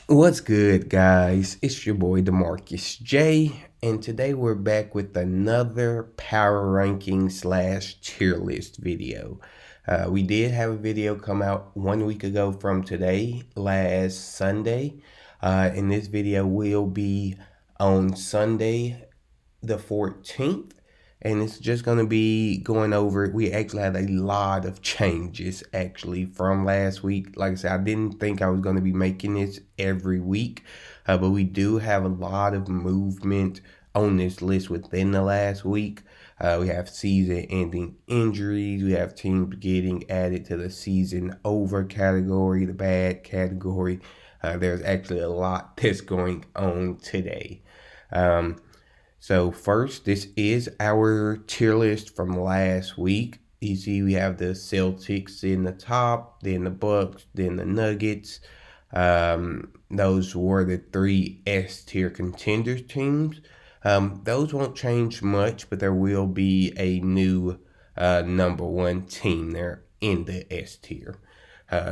What's good, guys? It's your boy Demarcus J, and today we're back with another power ranking slash tier list video. We did have a video come out 1 week ago from today, last Sunday, and this video will be on Sunday, the 14th, and it's just going to be going over. We actually had a lot of changes actually from last week. Like I said, I didn't think I was going to be making this every week, but we do have a lot of movement on this list within the last week. We have season ending injuries. We have teams getting added to the season over category, the bad category. There's actually a lot that's going on today. Um, so first, this is our tier list from last week. You see, we have the Celtics in the top, then the Bucks, then the Nuggets. Those were the three S tier contenders teams. Those won't change much, but there will be a new number one team there in the S tier.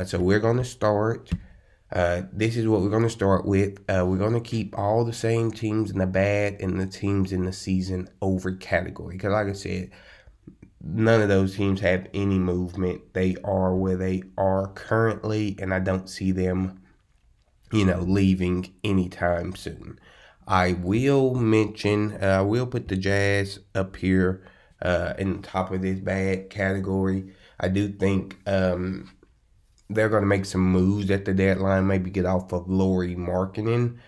So we're going to start. This is what we're going to start with. We're going to keep all the same teams in the bad and the teams in the season over category. Because, like I said, none of those teams have any movement. They are where they are currently, and I don't see them, leaving anytime soon. I will mention, I will put the Jazz up here in the top of this bad category. I do think they're going to make some moves at the deadline, maybe get off of Lauri Markkanen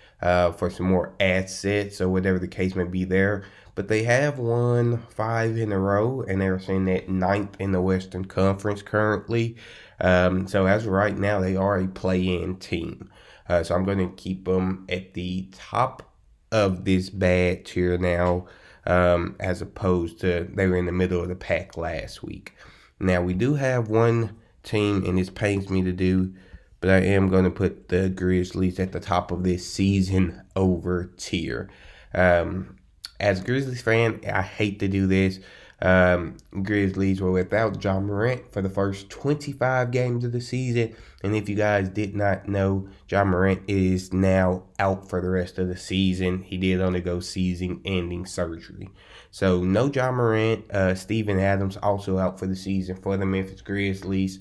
for some more assets or whatever the case may be there. But they have won 5 in a row, and they're saying that ninth in the Western Conference currently. So as of right now, they are a play-in team. So I'm going to keep them at the top of this bad tier now, as opposed to they were in the middle of the pack last week. Now, we do have one team, and this pains me to do, but I am going to put the Grizzlies at the top of this season over tier. As a Grizzlies fan, I hate to do this. Grizzlies were without Ja Morant for the first 25 games of the season. And if you guys did not know, Ja Morant is now out for the rest of the season. He did undergo season-ending surgery. So no Ja Morant. Steven Adams also out for the season for the Memphis Grizzlies.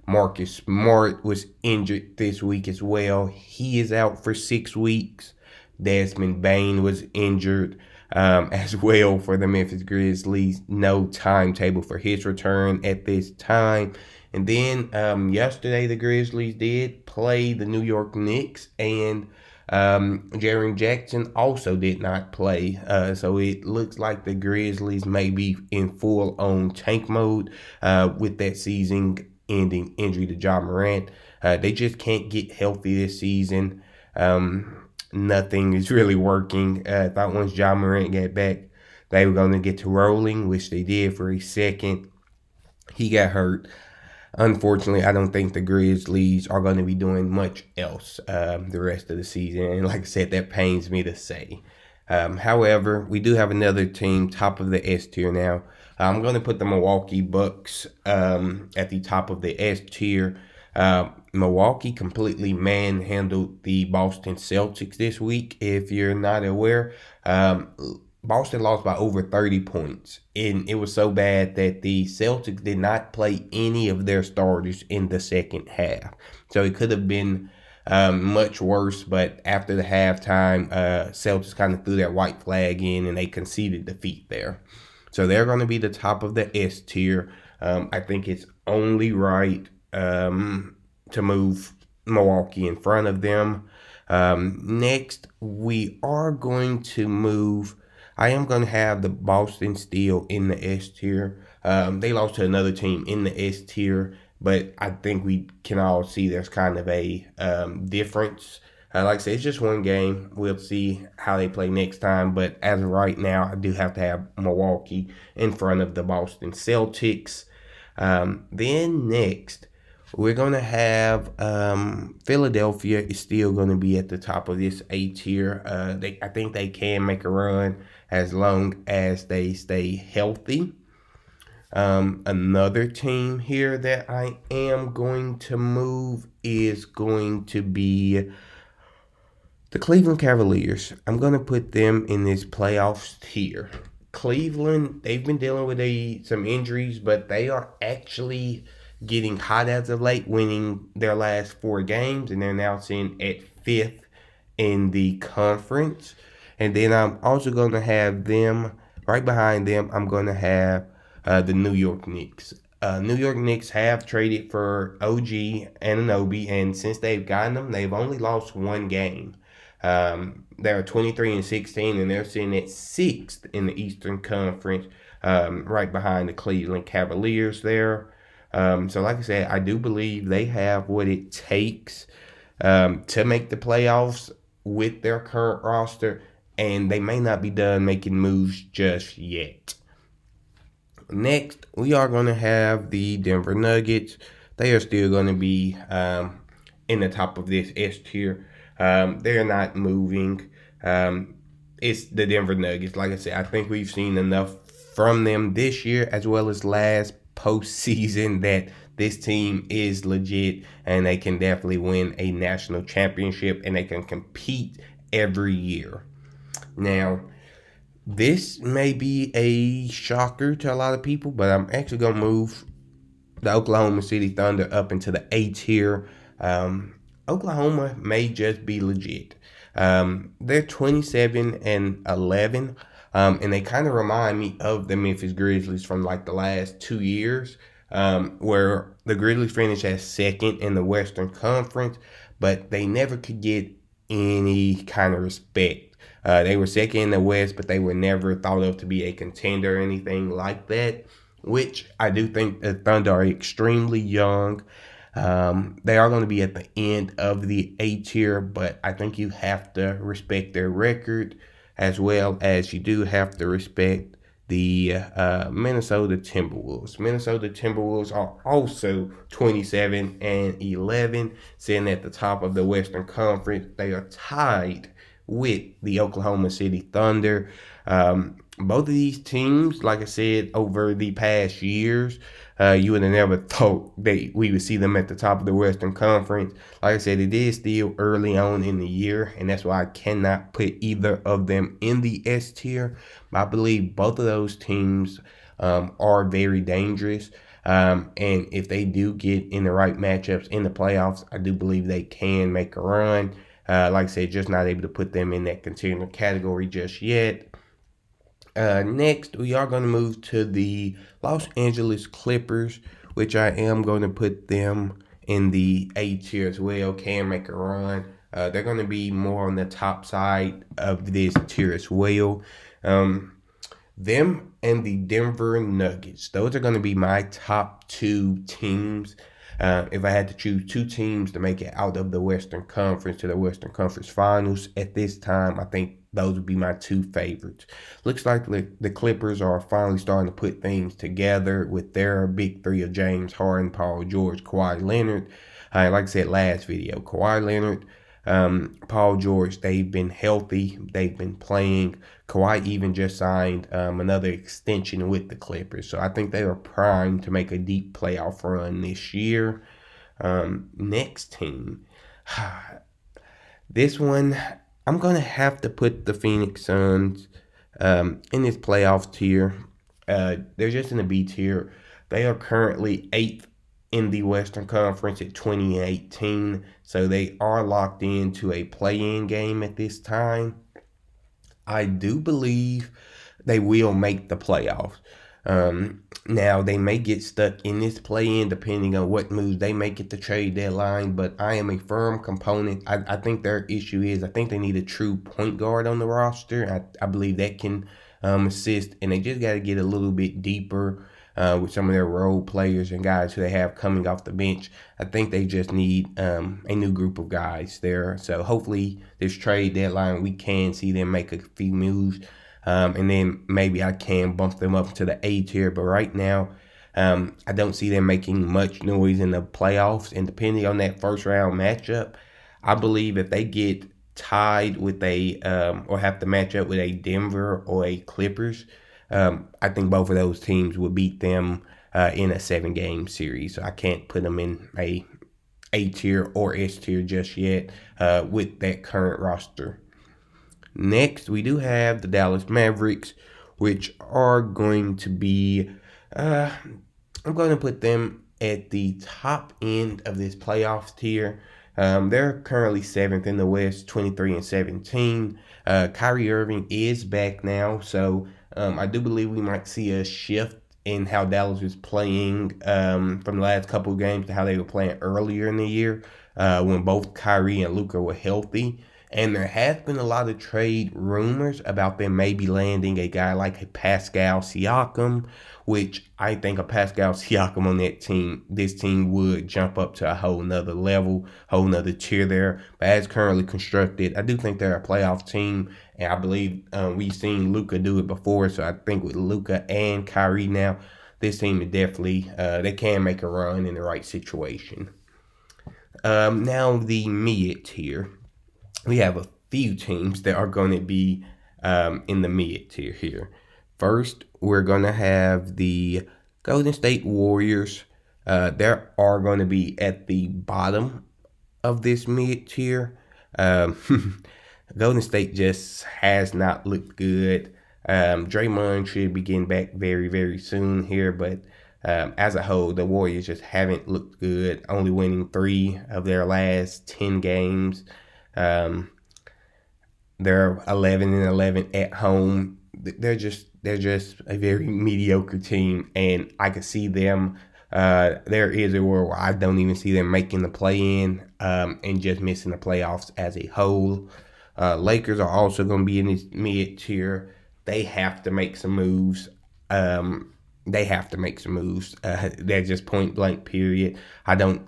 Marcus Smart was injured this week as well. He is out for 6 weeks. Desmond Bane was injured as well for the Memphis Grizzlies. No timetable for his return at this time. And then yesterday, the Grizzlies did play the New York Knicks, and Jaren Jackson also did not play. So it looks like the Grizzlies may be in full-on tank mode with that season-ending injury to Ja Morant. They just can't get healthy this season. Nothing is really working. Thought once Ja Morant got back, they were going to get to rolling, which they did for a second. He got hurt. Unfortunately, I don't think the Grizzlies are going to be doing much else the rest of the season. And like I said, that pains me to say. However, we do have another team top of the S tier now. I'm going to put the Milwaukee Bucks at the top of the S tier. Milwaukee completely manhandled the Boston Celtics this week. If you're not aware, Boston lost by over 30 points. And it was so bad that the Celtics did not play any of their starters in the second half. So it could have been much worse, but after the halftime, Celtics kind of threw that white flag in and they conceded defeat there. So they're going to be the top of the S tier. I think it's only right to move Milwaukee in front of them. Next, we are going to move. I am going to have the Boston Steel in the S tier. They lost to another team in the S tier, but I think we can all see there's kind of a difference. Like I said, it's just one game. We'll see how they play next time. But as of right now, I do have to have Milwaukee in front of the Boston Celtics. Then next, we're going to have Philadelphia is still going to be at the top of this A tier. I think they can make a run as long as they stay healthy. Another team here that I am going to move is going to be The Cleveland Cavaliers, I'm going to put them in this playoffs tier. Cleveland, they've been dealing with some injuries, but they are actually getting hot as of late, winning their last 4 games, and they're now sitting at 5th in the conference. And then I'm also going to have them, right behind them, I'm going to have the New York Knicks. New York Knicks have traded for OG Anunoby, and since they've gotten them, they've only lost 1 game. They're 23-16, and they're sitting at 6th in the Eastern Conference, right behind the Cleveland Cavaliers there. So like I said, I do believe they have what it takes to make the playoffs with their current roster, and they may not be done making moves just yet. Next, we are going to have the Denver Nuggets. They are still going to be in the top of this S tier. They're not moving. It's the Denver Nuggets. Like I said, I think we've seen enough from them this year as well as last postseason that this team is legit and they can definitely win a national championship and they can compete every year. Now, this may be a shocker to a lot of people, but I'm actually going to move the Oklahoma City Thunder up into the A tier. Oklahoma may just be legit. They're 27-11, and they kind of remind me of the Memphis Grizzlies from like the last 2 years, where the Grizzlies finished as second in the Western Conference, but they never could get any kind of respect. They were second in the West, but they were never thought of to be a contender or anything like that, which I do think the Thunder are extremely young. They are going to be at the end of the A tier, but I think you have to respect their record as well as you do have to respect the Minnesota Timberwolves. Minnesota Timberwolves are also 27-11, sitting at the top of the Western Conference. They are tied with the Oklahoma City Thunder. Both of these teams, like I said, over the past years, you would have never thought that we would see them at the top of the Western Conference. Like I said, it is still early on in the year, and that's why I cannot put either of them in the S tier. But I believe both of those teams are very dangerous. And if they do get in the right matchups in the playoffs, I do believe they can make a run. Like I said, just not able to put them in that contender category just yet. Next, we are going to move to the Los Angeles Clippers, which I am going to put them in the A tier as well. Can make a run. They're going to be more on the top side of this tier as well. Them and the Denver Nuggets. Those are going to be my top 2 teams. If I had to choose 2 teams to make it out of the Western Conference to the Western Conference Finals at this time, I think those would be my 2 favorites. Looks like the Clippers are finally starting to put things together with their big 3 of James Harden, Paul George, Kawhi Leonard. Like I said last video, Kawhi Leonard, Paul George, they've been healthy. They've been playing. Kawhi even just signed another extension with the Clippers. So I think they are primed to make a deep playoff run this year. Next team. This one, I'm going to have to put the Phoenix Suns in this playoff tier. They're just in the B tier. They are currently 8th in the Western Conference at 2018, so they are locked into a play-in game at this time. I do believe they will make the playoffs. Now, they may get stuck in this play-in depending on what moves they make at the trade deadline, but I am a firm component. I think their issue is I think they need a true point guard on the roster. I believe that can assist, and they just got to get a little bit deeper with some of their role players and guys who they have coming off the bench. I think they just need a new group of guys there. So hopefully this trade deadline, we can see them make a few moves. And then maybe I can bump them up to the A tier. But right now, I don't see them making much noise in the playoffs. And depending on that first round matchup, I believe if they get tied with or have to match up with a Denver or a Clippers, I think both of those teams would beat them in a 7-game series. So I can't put them in a A tier or S tier just yet with that current roster. Next, we do have the Dallas Mavericks, which are going to be, I'm going to put them at the top end of this playoffs tier. They're currently 7th in the West, 23-17. Kyrie Irving is back now, so I do believe we might see a shift in how Dallas is playing from the last couple of games to how they were playing earlier in the year when both Kyrie and Luka were healthy. And there has been a lot of trade rumors about them maybe landing a guy like a Pascal Siakam, which I think a Pascal Siakam on that team, this team would jump up to a whole nother level, whole nother tier there. But as currently constructed, I do think they're a playoff team, and I believe we've seen Luka do it before. So I think with Luka and Kyrie now, this team is definitely, they can make a run in the right situation. Now the mid tier. We have a few teams that are going to be in the mid tier here. First, we're going to have the Golden State Warriors. They are going to be at the bottom of this mid tier. Golden State just has not looked good. Draymond should be getting back very, very soon here, but as a whole, the Warriors just haven't looked good, only winning 3 of their last 10 games. They're 11-11 at home. They're just a very mediocre team, and I could see them. There is a world where I don't even see them making the play-in and just missing the playoffs as a whole. Lakers are also going to be in this mid tier. They have to make some moves. They're just point blank period. I don't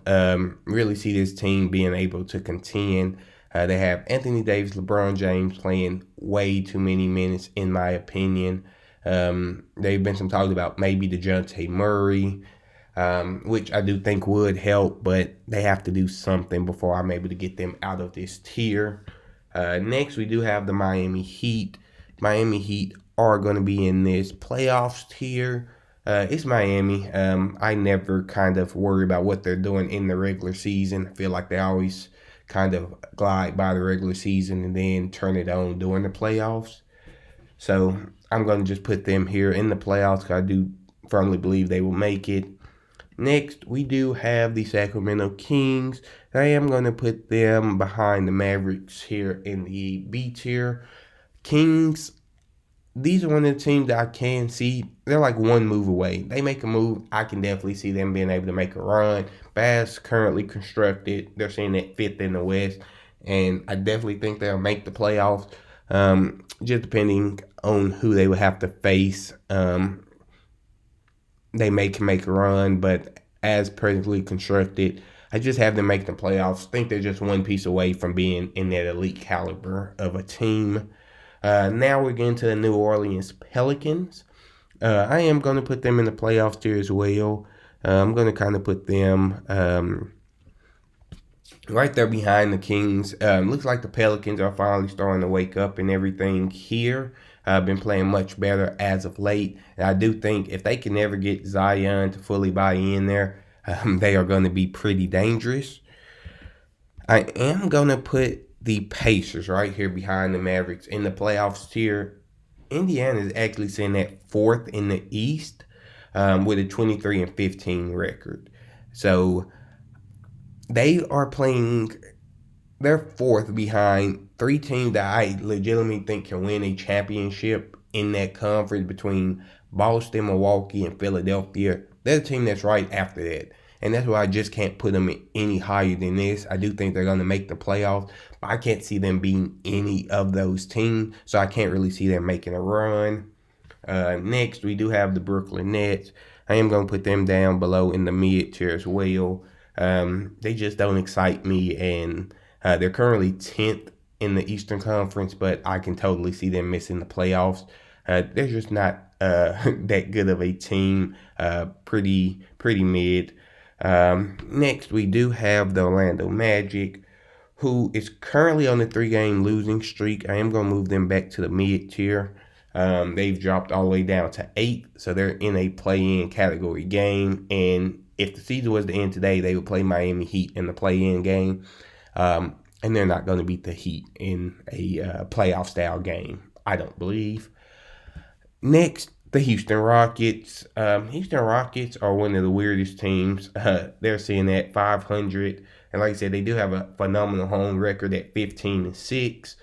really see this team being able to contend. They have Anthony Davis, LeBron James playing way too many minutes, in my opinion. There've been some talk about maybe DeJounte Murray, which I do think would help, but they have to do something before I'm able to get them out of this tier. Next, we do have the Miami Heat. Miami Heat are going to be in this playoffs tier. It's Miami. I never kind of worry about what they're doing in the regular season. I feel like they always kind of glide by the regular season and then turn it on during the playoffs. So I'm going to just put them here in the playoffs because I do firmly believe they will make it. Next, we do have the Sacramento Kings. I am going to put them behind the Mavericks here in the B tier. Kings, these are one of the teams that I can see. They're like one move away. They make a move, I can definitely see them being able to make a run. But as currently constructed, they're sitting at 5th in the West. And I definitely think they'll make the playoffs. Just depending on who they would have to face. They can make a run, but as presently constructed, I just have them make the playoffs. I think they're just one piece away from being in that elite caliber of a team. Now we're getting to the New Orleans Pelicans. I am going to put them in the playoffs tier as well. I'm going to kind of put them right there behind the Kings. Looks like the Pelicans are finally starting to wake up and everything here. Been playing much better as of late. And I do think if they can never get Zion to fully buy in there, they are going to be pretty dangerous. I am going to put the Pacers right here behind the Mavericks in the playoffs tier. Indiana is actually sitting at 4th in the East with a 23-15 record. So they are playing, they're 4th behind 3 teams that I legitimately think can win a championship in that conference between Boston, Milwaukee, and Philadelphia. They're the team that's right after that. And that's why I just can't put them any higher than this. I do think they're going to make the playoffs, but I can't see them being any of those teams, so I can't really see them making a run. Next, we do have the Brooklyn Nets. I am going to put them down below in the mid tier as well. They just don't excite me, and they're currently 10th in the Eastern Conference, but I can totally see them missing the playoffs. They're just not that good of a team, pretty mid. Next, we do have the Orlando Magic, who is currently on a 3-game losing streak. I am going to move them back to the mid tier. They've dropped all the way down to 8th, so they're in a play-in category game. And if the season was to end today, they would play Miami Heat in the play-in game. And they're not going to beat the Heat in a playoff-style game, I don't believe. Next, the Houston Rockets. Houston Rockets are one of the weirdest teams. They're sitting at 500. And like I said, they do have a phenomenal home record at 15-6.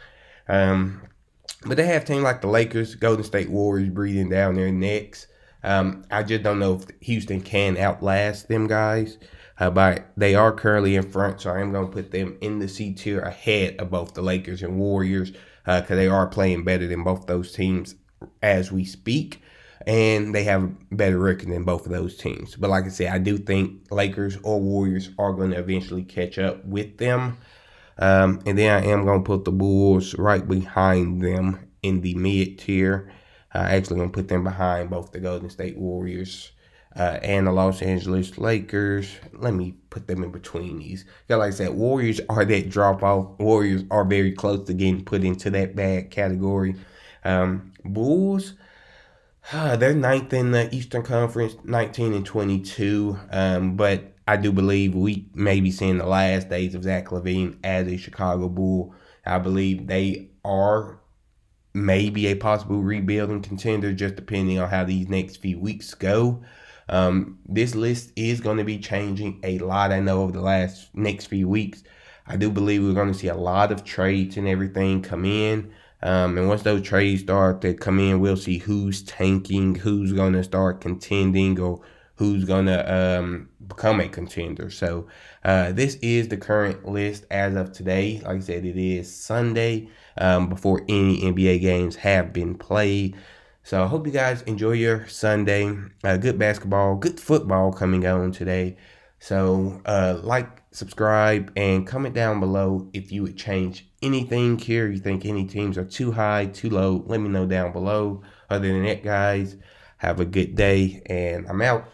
But they have teams like the Lakers, Golden State Warriors breathing down their necks. I just don't know if Houston can outlast them guys. But they are currently in front, so I am going to put them in the C tier ahead of both the Lakers and Warriors because they are playing better than both those teams as we speak. And they have a better record than both of those teams. But like I said, I do think Lakers or Warriors are going to eventually catch up with them. And then I am going to put the Bulls right behind them in the mid tier. Actually going to put them behind both the Golden State Warriors and the Los Angeles Lakers. Let me put them in between these. Because like I said, Warriors are that drop-off. Warriors are very close to getting put into that bad category. Bulls, they're ninth in the Eastern Conference, 19-22. But I do believe we may be seeing the last days of Zach LaVine as a Chicago Bull. I believe they are maybe a possible rebuilding contender, just depending on how these next few weeks go. This list is going to be changing a lot, I know, over the next few weeks. I do believe we're going to see a lot of trades and everything come in. And once those trades start to come in, we'll see who's tanking, who's going to start contending, or who's going to become a contender. So this is the current list as of today. Like I said, it is Sunday before any NBA games have been played. So I hope you guys enjoy your Sunday. Good basketball, good football coming on today. So like, subscribe, and comment down below if you would change anything here. You think any teams are too high, too low, let me know down below. Other than that, guys, have a good day, and I'm out.